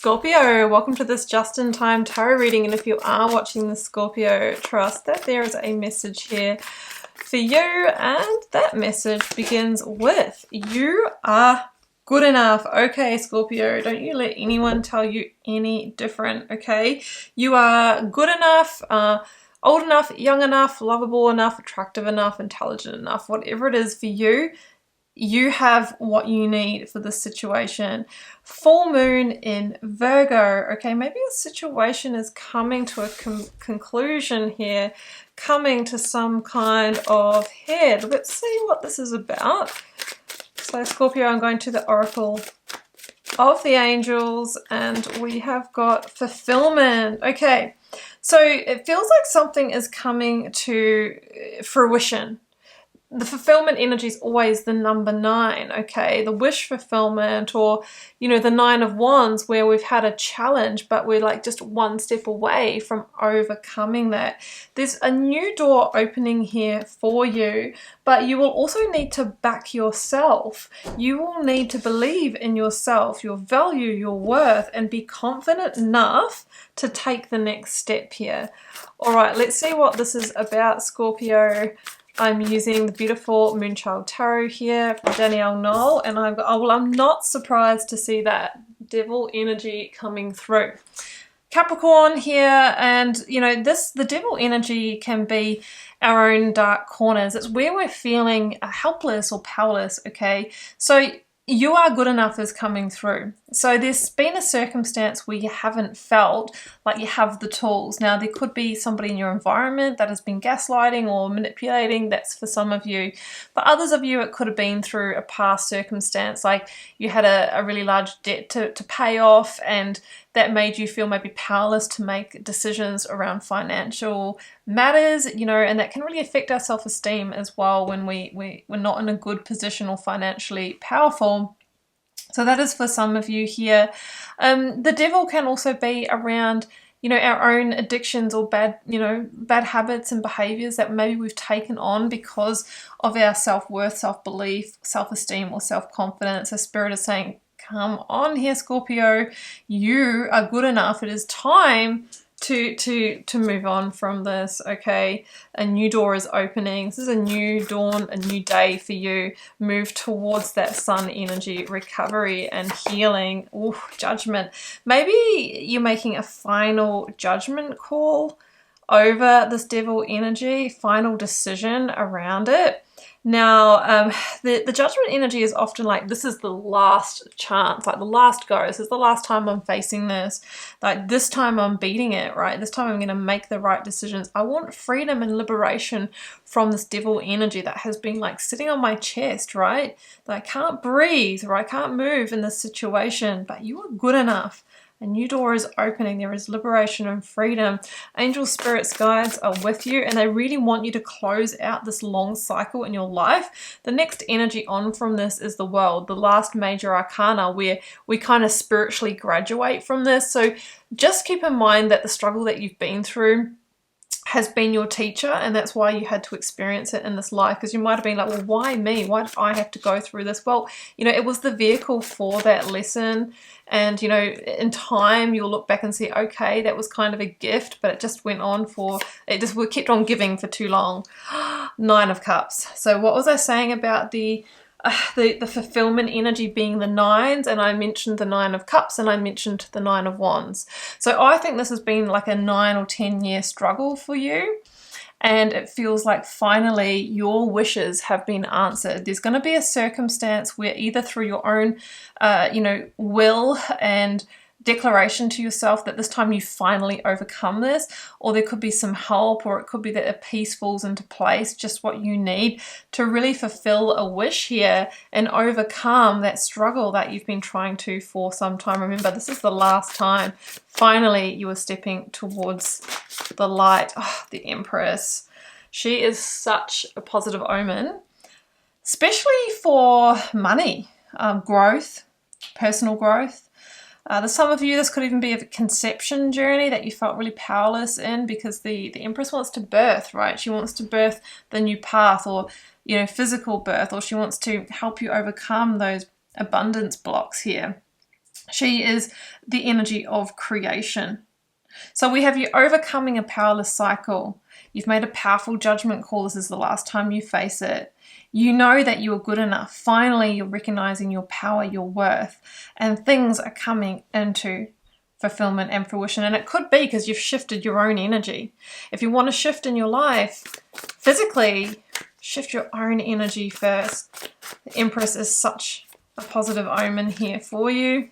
Scorpio, welcome to this just-in-time tarot reading, and if you are watching the Scorpio, trust that there is a message here for you, and that message begins with you are good enough. Okay, Scorpio, don't you let anyone tell you any different, okay? You are good enough, old enough, young enough, lovable enough, attractive enough, intelligent enough, whatever it is for you. You have what you need for this situation. Full moon in Virgo. Okay, maybe a situation is coming to a conclusion here, coming to some kind of head. Let's see what this is about. So Scorpio, I'm going to the Oracle of the Angels, and we have got fulfillment. Okay, so it feels like something is coming to fruition. The fulfillment energy is always the number 9, okay? The wish fulfillment, or, you know, the 9 of Wands, where we've had a challenge, but we're like just one step away from overcoming that. There's a new door opening here for you, but you will also need to back yourself. You will need to believe in yourself, your value, your worth, and be confident enough to take the next step here. All right, let's see what this is about, Scorpio. I'm using the beautiful Moonchild Tarot here from Danielle Knoll, and I'm not surprised to see that devil energy coming through. Capricorn here, and you know, the devil energy can be our own dark corners. It's where we're feeling helpless or powerless, okay? So you are good enough is coming through. So there's been a circumstance where you haven't felt like you have the tools. Now, there could be somebody in your environment that has been gaslighting or manipulating. That's for some of you. For others of you, it could have been through a past circumstance, like you had a really large debt to pay off, and that made you feel maybe powerless to make decisions around financial matters, you know, and that can really affect our self-esteem as well when we're not in a good position or financially powerful. So that is for some of you here. The devil can also be around, you know, our own addictions or bad habits and behaviors that maybe we've taken on because of our self-worth, self-belief, self-esteem, or self-confidence. The spirit is saying, come on here, Scorpio, you are good enough. It is time to move on from this, okay? A new door is opening. This is a new dawn, a new day for you. Move towards that sun energy, recovery and healing. Ooh, judgment. Maybe you're making a final judgment call over this devil energy, final decision around it. Now, the judgment energy is often like, this is the last chance, like the last go. This is the last time I'm facing this. Like, this time I'm beating it, right? This time I'm going to make the right decisions. I want freedom and liberation from this devil energy that has been like sitting on my chest, right? That I can't breathe, or I can't move in this situation, but you are good enough. A new door is opening. There is liberation and freedom. Angel spirits, guides are with you, and they really want you to close out this long cycle in your life. The next energy on from this is the World, the last major arcana, where we kind of spiritually graduate from this. So just keep in mind that the struggle that you've been through has been your teacher, and that's why you had to experience it in this life, because you might have been like, well, why me? Why did I have to go through this? Well, you know, it was the vehicle for that lesson, and you know, in time you'll look back and see, okay, that was kind of a gift, but it just went on we kept on giving for too long. 9 of Cups. So what was I saying about the fulfillment energy being the 9s, and I mentioned the 9 of Cups, and I mentioned the 9 of Wands. So I think this has been like a 9 or 10 year struggle for you, and it feels like finally your wishes have been answered. There's going to be a circumstance where either through your own will and declaration to yourself that this time you finally overcome this, or there could be some help, or it could be that a piece falls into place, just what you need to really fulfill a wish here and overcome that struggle that you've been trying to for some time. Remember, this is the last time. Finally, you are stepping towards the light. Oh, the Empress. She is such a positive omen, especially for money, growth, personal growth. There's some of you, this could even be a conception journey that you felt really powerless in, because the Empress wants to birth, right? She wants to birth the new path, or, you know, physical birth, or she wants to help you overcome those abundance blocks here. She is the energy of creation. So we have you overcoming a powerless cycle. You've made a powerful judgment call. This is the last time you face it. You know that you are good enough. Finally, you're recognizing your power, your worth, and things are coming into fulfillment and fruition. And it could be because you've shifted your own energy. If you want to shift in your life physically, shift your own energy first. The Empress is such a positive omen here for you.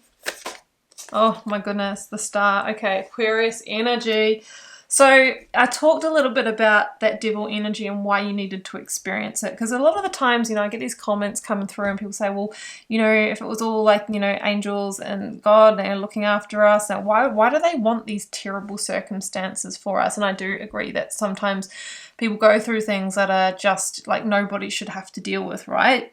Oh my goodness, the Star. Okay, Aquarius energy. So I talked a little bit about that devil energy and why you needed to experience it. Because a lot of the times, I get these comments coming through and people say, well, if it was all like, angels and God, they're looking after us, and why do they want these terrible circumstances for us? And I do agree that sometimes people go through things that are just like nobody should have to deal with, right?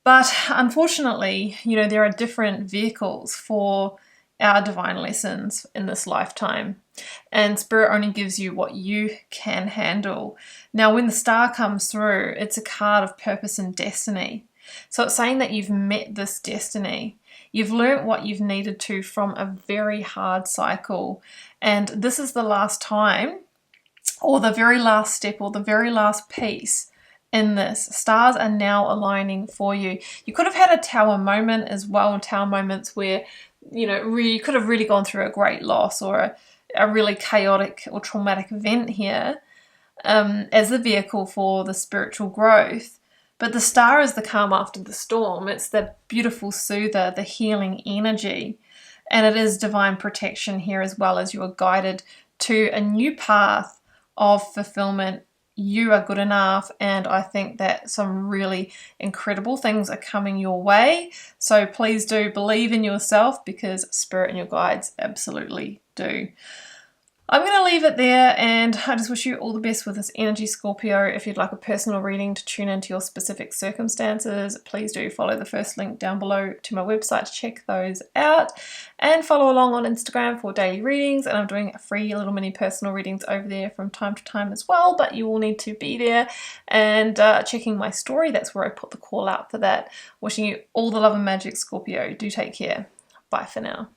But unfortunately, there are different vehicles for our divine lessons in this lifetime. And Spirit only gives you what you can handle. Now, when the Star comes through, it's a card of purpose and destiny. So it's saying that you've met this destiny. You've learnt what you've needed to from a very hard cycle. And this is the last time, or the very last step, or the very last piece in this. Stars are now aligning for you. You could have had a Tower moment as well, Tower moments where, you could have really gone through a great loss or a really chaotic or traumatic event here as the vehicle for the spiritual growth. But the Star is the calm after the storm. It's the beautiful soother, the healing energy. And it is divine protection here, as well as you are guided to a new path of fulfillment. You are good enough, and I think that some really incredible things are coming your way. So please do believe in yourself, because Spirit and your guides absolutely do. I'm going to leave it there, and I just wish you all the best with this energy, Scorpio. If you'd like a personal reading to tune into your specific circumstances, please do follow the first link down below to my website to check those out, and follow along on Instagram for daily readings. And I'm doing free little mini personal readings over there from time to time as well, but you will need to be there and checking my story. That's where I put the call out for that. Wishing you all the love and magic, Scorpio. Do take care. Bye for now.